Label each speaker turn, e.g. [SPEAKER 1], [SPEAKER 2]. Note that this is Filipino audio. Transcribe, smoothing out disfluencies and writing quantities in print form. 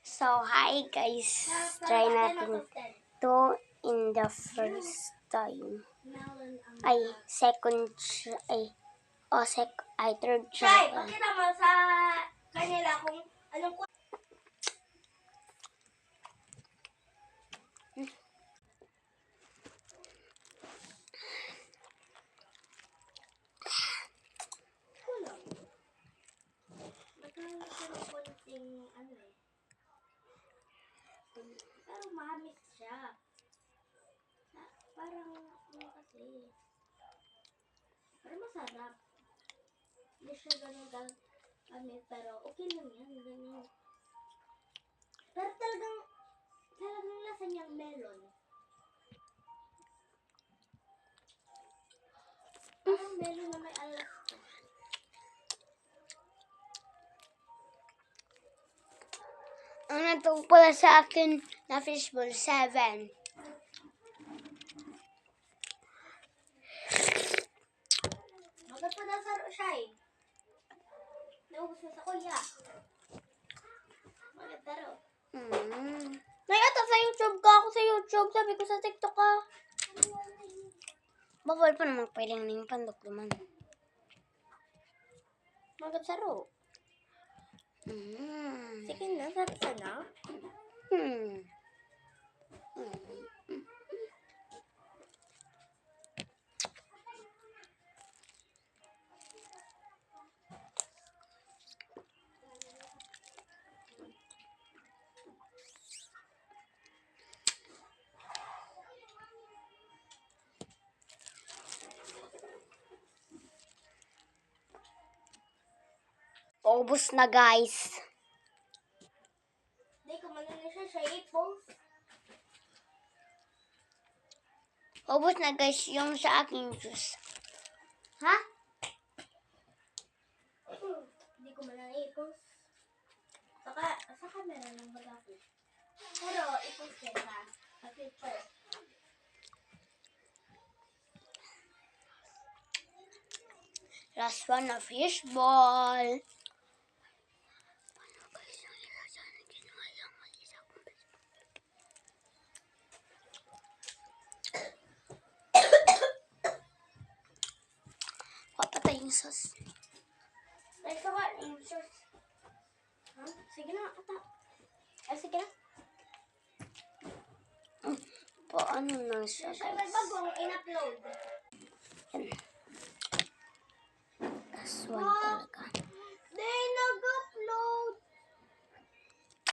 [SPEAKER 1] So, hi guys. Try natin to in the first time. Ay, third try.
[SPEAKER 2] Pakita mo sa kanila kung anong kulang. Magkano siya ng konting ano eh. Pero mahamis siya. Parang ano kasi. Pero masarap. Hindi siya ganun gamit pero okay lang yan. Ganyan. Pero talagang lasa niyang melon. Parang melon na may alas ka.
[SPEAKER 1] Ang natong pala sa akin na fishbowl, 7.
[SPEAKER 2] Magod pa daw siya eh. Naubos na sa kulya. Magod pero.
[SPEAKER 1] Nayata sa YouTube ka. Ako sa YouTube. Sabi ko sa TikTok ka. Bawal pa naman pwedeng ning pandokluman. Magod saro.
[SPEAKER 2] Sige na, sarap sana.
[SPEAKER 1] Ubus na guys.
[SPEAKER 2] Hindi ko manana siya 8 balls.
[SPEAKER 1] Ubus na guys yung sa aking juice. Ha?
[SPEAKER 2] Hindi ko manana 8 balls. Saka meron ng bagaki. Pero ipos kita. Kasi first.
[SPEAKER 1] Last one na fishball. Papatay yung sauce.
[SPEAKER 2] Ay, saka yung sauce. Ha? Sige na, ata. Ay, sige na.
[SPEAKER 1] Paano na siya
[SPEAKER 2] Siya
[SPEAKER 1] guys?
[SPEAKER 2] bagong in-upload.
[SPEAKER 1] Last one talaga.